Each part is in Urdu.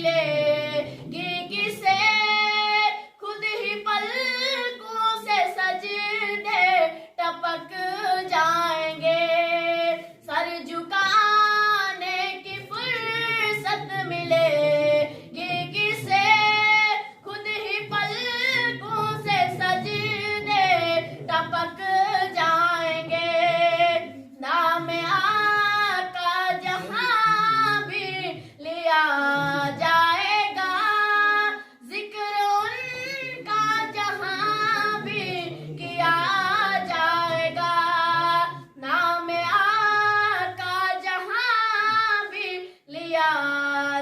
ملے گی کسے خود ہی پلکوں سے سجدے ٹپک جائیں گے سر جھکانے کی فرصت ملے گی کسے خود ہی پلکوں سے سجدے ٹپک جائیں گے نام آقا جہاں بھی لیا جائے گا ذکر ان کا جہاں بھی کیا جائے گا نام آقا جہاں بھی لیا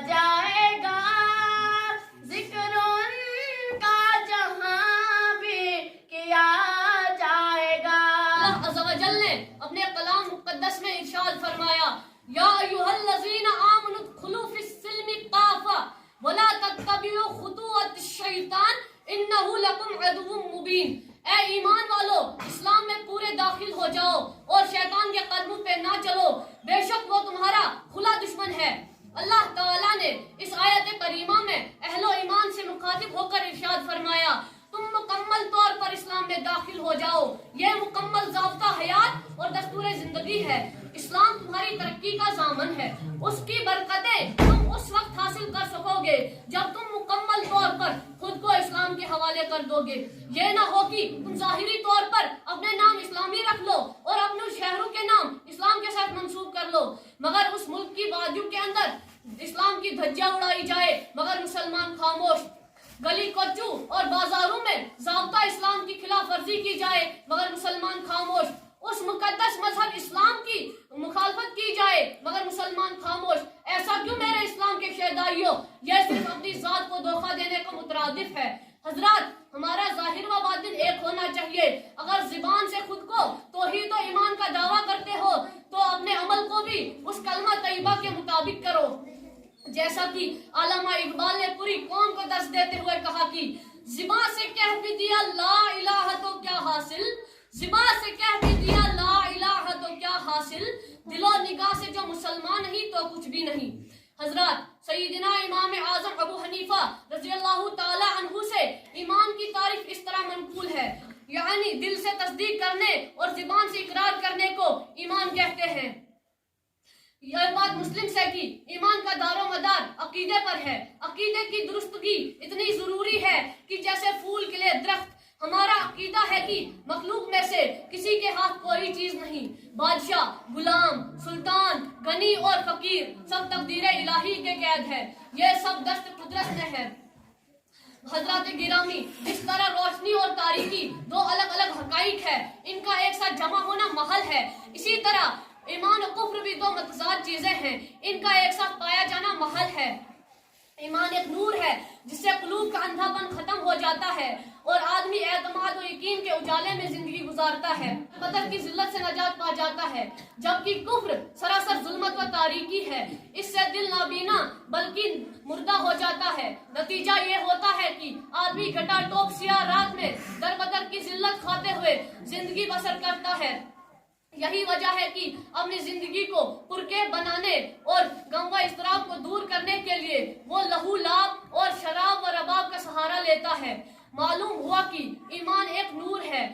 جائے گا ذکر ان کا جہاں بھی کیا جائے گا اللہ عز و جل نے اپنے کلام مقدس میں ارشاد فرمایا یا ایھا الذین آمنوا ادخلوا فی السلم کافہ ولا تتبعوا خطوات الشیطان انہ لکم عدو مبین اے ایمان والو اسلام میں پورے داخل ہو جاؤ اور شیطان کے قدموں پہ نہ چلو بے شک وہ تمہارا کھلا دشمن ہے اللہ تعالیٰ نے اس آیت کریمہ میں اہل و ایمان سے مخاطب ہو کر ارشاد فرمایا تم مکمل طور پر اسلام میں داخل ہو جاؤ یہ مکمل ضابطہ حیات اور دستور زندگی ہے اسلام تمہاری ترقی کا ضامن ہے اس کی برکتیں تم اس وقت حاصل کر سکو گے جب تم مکمل طور پر خود کو اسلام کے حوالے کر دو گے یہ نہ ہو کہ تم ظاہری طور پر اپنے نام اسلامی رکھ لو اور اپنے شہروں کے نام اسلام کے ساتھ منسوب کر لو مگر اس ملک کی وادیوں کے اندر اسلام کی دھجیاں اڑائی جائے مگر مسلمان خاموش گلی کوچوں اور بازاروں میں ضابطہ اسلام کی خلاف ورزی کی جائے مگر مسلمان خاموش اس مقدس مذہب اسلام کی مخالفت کی جائے مگر مسلمان خاموش ایسا کیوں میرے اسلام کے شہدائیوں یہ صرف اپنی ذات کو دھوکہ دینے کو مترادف ہے حضرات ہمارا ظاہر و باطن ایک ہونا چاہیے اگر زبان سے خود کو توحید و ایمان کا دعویٰ کرتے ہو تو اپنے عمل کو بھی اس کلمہ طیبہ کے مطابق کرو جیسا کہ علامہ اقبال نے پوری قوم کو درس دیتے ہوئے کہا کہ زبان سے کہہ بھی دیا لا الہ تو کیا حاصل زبان سے کہہ بھی دیا لا الہ تو کیا حاصل دل و نگاہ سے جو مسلمان نہیں تو کچھ بھی نہیں حضرات سیدنا امام اعظم ابو حنیفہ رضی اللہ تعالی عنہ سے ایمان کی تعریف اس طرح منقول ہے یعنی دل سے تصدیق کرنے اور زبان سے اقرار کرنے کو ایمان کہتے ہیں یہ بات مسلم سے کی ایمان کا دار و مدار عقیدے پر ہے عقیدے کی درستگی اتنی ضروری ہے کہ جیسے پھول کے لیے درخت ہمارا عقیدہ ہے کہ مخلوق میں سے کسی کے ہاتھ کوئی چیز نہیں بادشاہ غلام سلطان غنی اور فقیر سب تقدیر الہی کے قید ہے یہ سب دست قدرت میں ہے حضرات گرامی جس طرح روشنی اور تاریکی دو الگ الگ حقائق ہے ان کا ایک ساتھ جمع ہونا محل ہے اسی طرح ایمان و کفر بھی دو متضاد چیزیں ہیں ان کا ایک ساتھ پایا جانا محل ہے ایمان ایک نور ہے جس سے قلوب کا اندھا پن ختم ہو جاتا ہے اور آدمی اعتماد و یقین کے اجالے میں زندگی گزارتا ہے قدر کی ذلت سے نجات پا جاتا ہے جبکہ کفر سراسر ظلمت و تاریکی ہے اس سے دل نابینا بلکہ مردہ ہو جاتا ہے نتیجہ یہ ہوتا ہے کہ آدمی گھٹا ٹوپ سیاہ رات میں در بدر کی ذلت کھاتے ہوئے زندگی بسر کرتا ہے یہی وجہ ہے کہ اپنی زندگی کو پرکیف بنانے اور غم و اضطراب کو دور کرنے کے لیے وہ لہو لعب اور شراب و رباب کا سہارا لیتا ہے معلوم ہوا کہ ایمان ایک نور ہے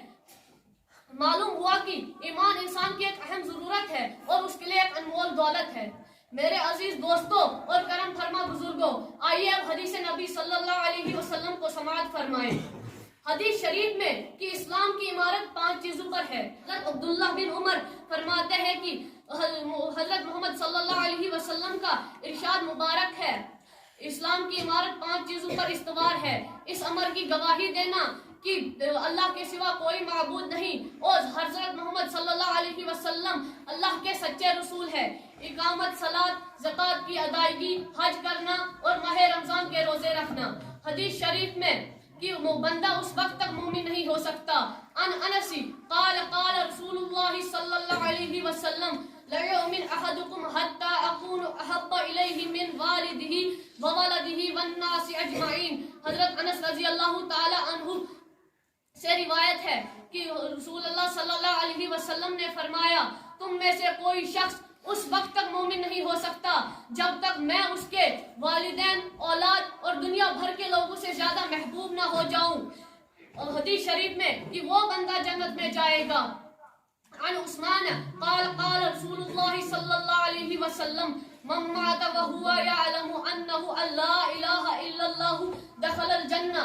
معلوم ہوا کہ ایمان انسان کی ایک اہم ضرورت ہے اور اس کے لیے ایک انمول دولت ہے میرے عزیز دوستوں اور کرم فرما بزرگوں آئیے اب حدیث نبی صلی اللہ علیہ وسلم کو سماعت فرمائیں حدیث شریف میں کہ اسلام کی عمارت 5 چیزوں پر ہے حضرت عبداللہ بن عمر فرماتے ہیں کہ حضرت محمد صلی اللہ علیہ وسلم کا ارشاد مبارک ہے اسلام کی عمارت 5 چیزوں پر استوار ہے اس امر کی گواہی دینا کہ اللہ کے سوا کوئی معبود نہیں اور حضرت محمد صلی اللہ علیہ وسلم اللہ کے سچے رسول ہے اقامت صلاۃ زکوٰۃ کی ادائیگی حج کرنا اور ماہ رمضان کے روزے رکھنا حدیث شریف میں کہ بندہ اس وقت تک مومن نہیں ہو سکتا انس قال قال رسول اللہ صلی اللہ علیہ وسلم لا يؤمن احدكم حتى اكون احب اليه من والده وولده والناس اجمعين حضرت انس رضی اللہ تعالی عنہ سے روایت ہے کہ رسول اللہ صلی اللہ علیہ وسلم نے فرمایا تم میں سے کوئی شخص اس وقت تک مومن نہیں ہو سکتا جب تک میں اس کے والدین، اولاد اور دنیا بھر کے لوگوں سے زیادہ محبوب نہ ہو جاؤں. اور حدیث شریف میں کہ وہ بندہ جنت میں جائے گا. عن عثمان قال قال رسول الله صلى الله عليه وسلم من مات وهو يعلم انه لا اله الا الله دخل الجنة.